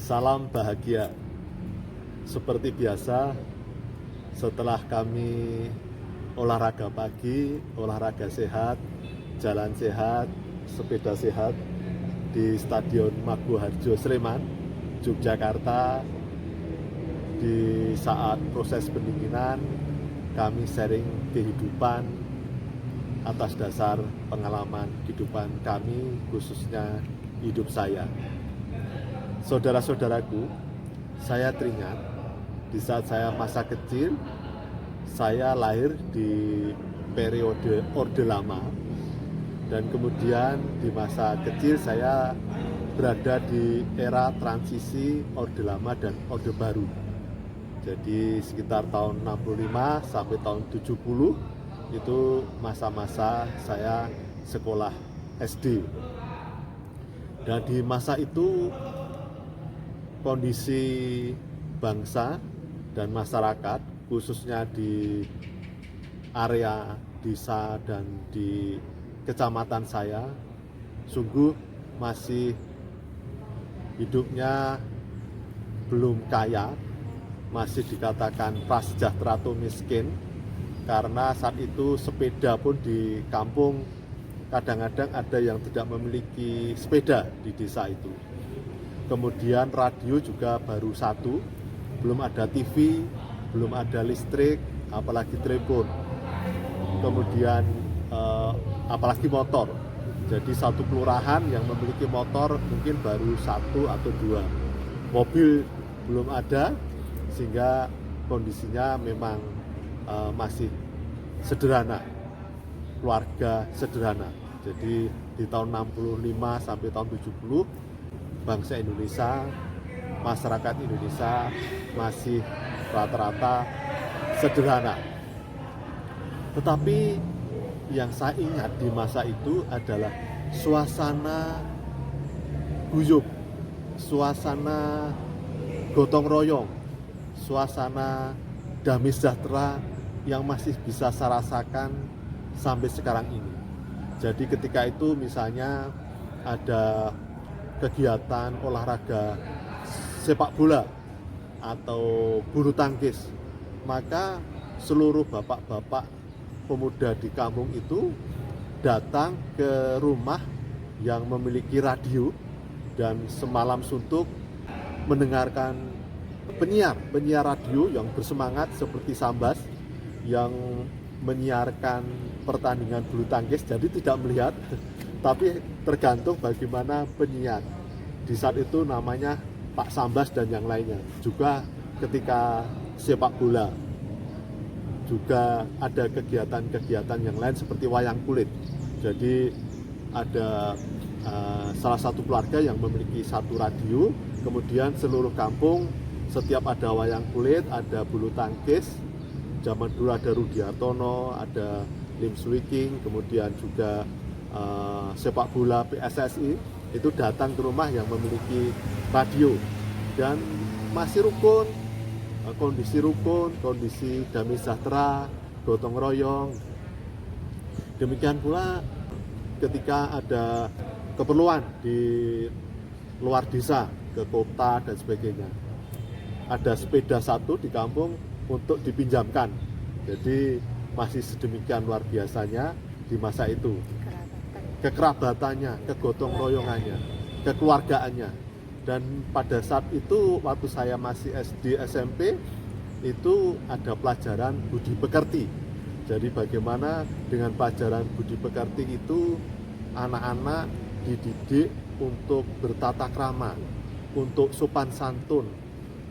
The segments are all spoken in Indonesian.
Salam bahagia. Seperti biasa, setelah kami olahraga pagi, olahraga sehat, jalan sehat, sepeda sehat di Stadion Maguwoharjo Sleman, Yogyakarta, di saat proses pendinginan, kami sharing kehidupan atas dasar pengalaman kehidupan kami, khususnya hidup saya. Saudara-saudaraku, saya teringat di saat saya masa kecil, saya lahir di periode Orde Lama, dan kemudian di masa kecil saya berada di era transisi Orde Lama dan Orde Baru. Jadi sekitar tahun 65 sampai tahun 70 itu masa-masa saya sekolah SD. Dan di masa itu kondisi bangsa dan masyarakat, khususnya di area desa dan di kecamatan saya, sungguh masih hidupnya belum kaya, masih dikatakan prasejahtera atau miskin, karena saat itu sepeda pun di kampung kadang-kadang ada yang tidak memiliki sepeda di desa itu. Kemudian radio juga baru satu, belum ada TV, belum ada listrik, apalagi telepon. Kemudian apalagi motor. Jadi satu kelurahan yang memiliki motor mungkin baru satu atau dua. Mobil belum ada, sehingga kondisinya memang masih sederhana, keluarga sederhana. Jadi di tahun 65 sampai tahun 70, bangsa Indonesia, masyarakat Indonesia masih rata-rata sederhana. Tetapi yang saya ingat di masa itu adalah suasana guyub, suasana gotong royong, suasana damai sejahtera yang masih bisa saya rasakan sampai sekarang ini. Jadi ketika itu misalnya ada kegiatan olahraga sepak bola atau bulu tangkis, maka seluruh bapak-bapak pemuda di kampung itu datang ke rumah yang memiliki radio dan semalam suntuk mendengarkan penyiar radio yang bersemangat seperti Sambas yang menyiarkan pertandingan bulu tangkis. Jadi tidak melihat, tapi tergantung bagaimana penyiar. Di saat itu namanya Pak Sambas dan yang lainnya. Juga ketika sepak bola, juga ada kegiatan-kegiatan yang lain seperti wayang kulit. Jadi ada salah satu keluarga yang memiliki satu radio, kemudian seluruh kampung setiap ada wayang kulit, ada bulu tangkis. Zaman dulu ada Rudi Hartono, ada Lim Swee King, kemudian juga sepak bola PSSI itu datang ke rumah yang memiliki radio, dan masih rukun, kondisi damai sejahtera, gotong royong. Demikian pula ketika ada keperluan di luar desa, ke kota dan sebagainya, ada sepeda satu di kampung untuk dipinjamkan. Jadi masih sedemikian luar biasanya di masa itu. Kekerabatannya, kegotong royongannya, kekeluargaannya. Dan pada saat itu waktu saya masih SD SMP itu ada pelajaran budi pekerti. Jadi bagaimana dengan pelajaran budi pekerti itu anak-anak dididik untuk bertata krama, untuk sopan santun,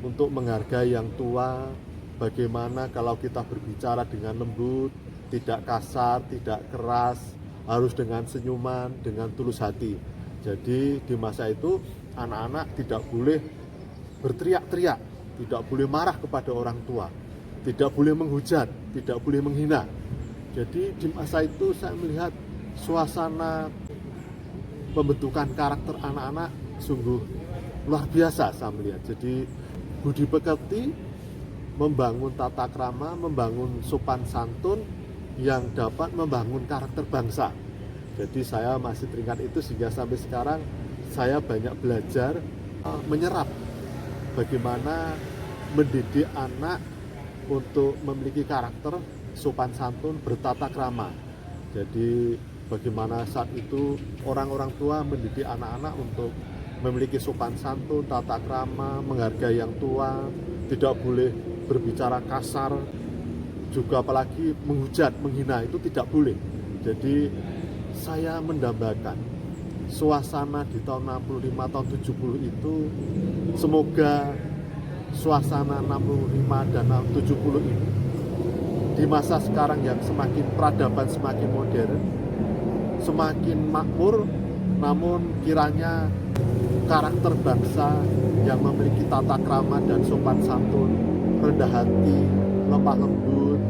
untuk menghargai yang tua. Bagaimana kalau kita berbicara dengan lembut, tidak kasar, tidak keras, harus dengan senyuman, dengan tulus hati. Jadi di masa itu anak-anak tidak boleh berteriak-teriak, tidak boleh marah kepada orang tua, tidak boleh menghujat, tidak boleh menghina. Jadi di masa itu saya melihat suasana pembentukan karakter anak-anak sungguh luar biasa saya melihat. Jadi budi pekerti, membangun tata krama, membangun sopan santun yang dapat membangun karakter bangsa. Jadi saya masih teringat itu, sehingga sampai sekarang saya banyak belajar menyerap bagaimana mendidik anak untuk memiliki karakter sopan santun, bertata krama. Jadi bagaimana saat itu orang-orang tua mendidik anak-anak untuk memiliki sopan santun, tata krama, menghargai yang tua, tidak boleh berbicara kasar, juga apalagi menghujat, menghina itu tidak boleh. Jadi saya mendambakan suasana di tahun 65, tahun 70 itu, semoga suasana 65 dan 70 ini di masa sekarang yang semakin peradaban, semakin modern, semakin makmur, namun kiranya karakter bangsa yang memiliki tata krama dan sopan santun, rendah hati, lemah lembut,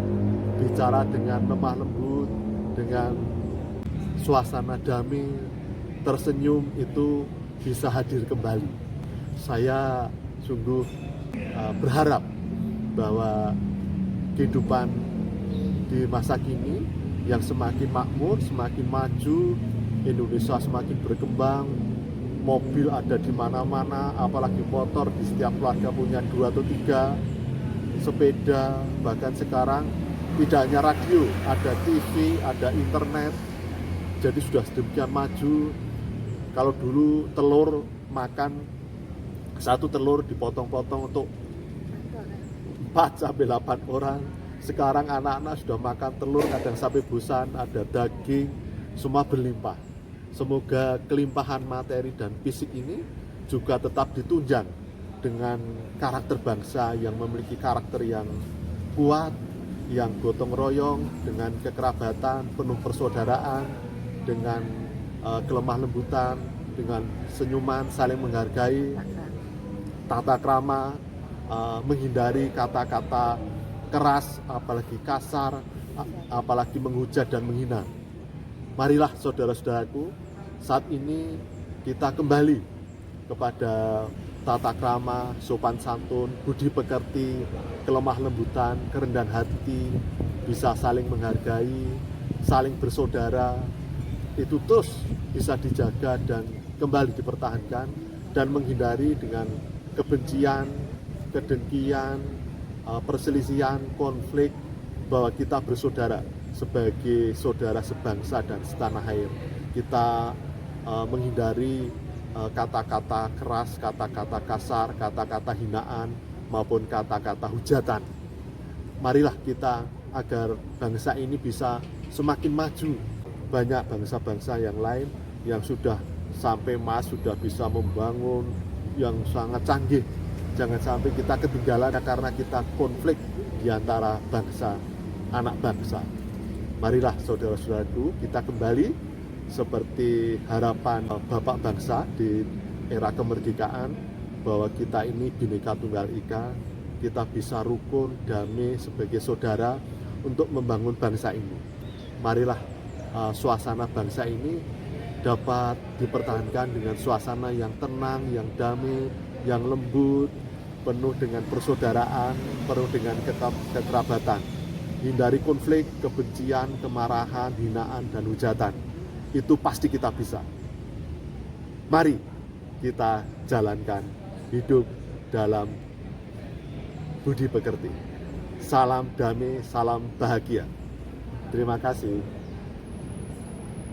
bicara dengan lemah lembut, dengan suasana damai, tersenyum, itu bisa hadir kembali. Saya sungguh berharap bahwa kehidupan di masa kini yang semakin makmur, semakin maju, Indonesia semakin berkembang, mobil ada di mana-mana, apalagi motor di setiap keluarga punya 2 atau 3, sepeda, bahkan sekarang tidak hanya radio, ada TV, ada internet. Jadi sudah sedemikian maju. Kalau dulu telur makan, satu telur dipotong-potong untuk 4-8 orang. Sekarang anak-anak sudah makan telur kadang sampai bosan, ada daging, semua berlimpah. Semoga kelimpahan materi dan fisik ini juga tetap ditunjang dengan karakter bangsa yang memiliki karakter yang kuat, yang gotong royong, dengan kekerabatan, penuh persaudaraan, dengan kelemah lembutan, dengan senyuman, saling menghargai, tata krama, menghindari kata-kata keras, apalagi kasar, apalagi menghujat dan menghina. Marilah saudara-saudaraku, saat ini kita kembali kepada tata krama, sopan santun, budi pekerti, kelemah lembutan, kerendahan hati, bisa saling menghargai, saling bersaudara, itu terus bisa dijaga dan kembali dipertahankan, dan menghindari dengan kebencian, kedengkian, perselisihan, konflik, bahwa kita bersaudara sebagai saudara sebangsa dan setanah air. Kita menghindari kata-kata keras, kata-kata kasar, kata-kata hinaan, maupun kata-kata hujatan. Marilah kita agar bangsa ini bisa semakin maju. Banyak bangsa-bangsa yang lain yang sudah sampai sudah bisa membangun yang sangat canggih. Jangan sampai kita ketinggalan karena kita konflik di antara bangsa, anak bangsa. Marilah saudara-saudaraku, kita kembali seperti harapan Bapak bangsa di era kemerdekaan, bahwa kita ini Bhinneka Tunggal Ika, kita bisa rukun, damai sebagai saudara untuk membangun bangsa ini. Marilah suasana bangsa ini dapat dipertahankan dengan suasana yang tenang, yang damai, yang lembut, penuh dengan persaudaraan, penuh dengan kekerabatan. Hindari konflik, kebencian, kemarahan, hinaan, dan hujatan. Itu pasti kita bisa. Mari kita jalankan hidup dalam budi pekerti. Salam damai, salam bahagia. Terima kasih.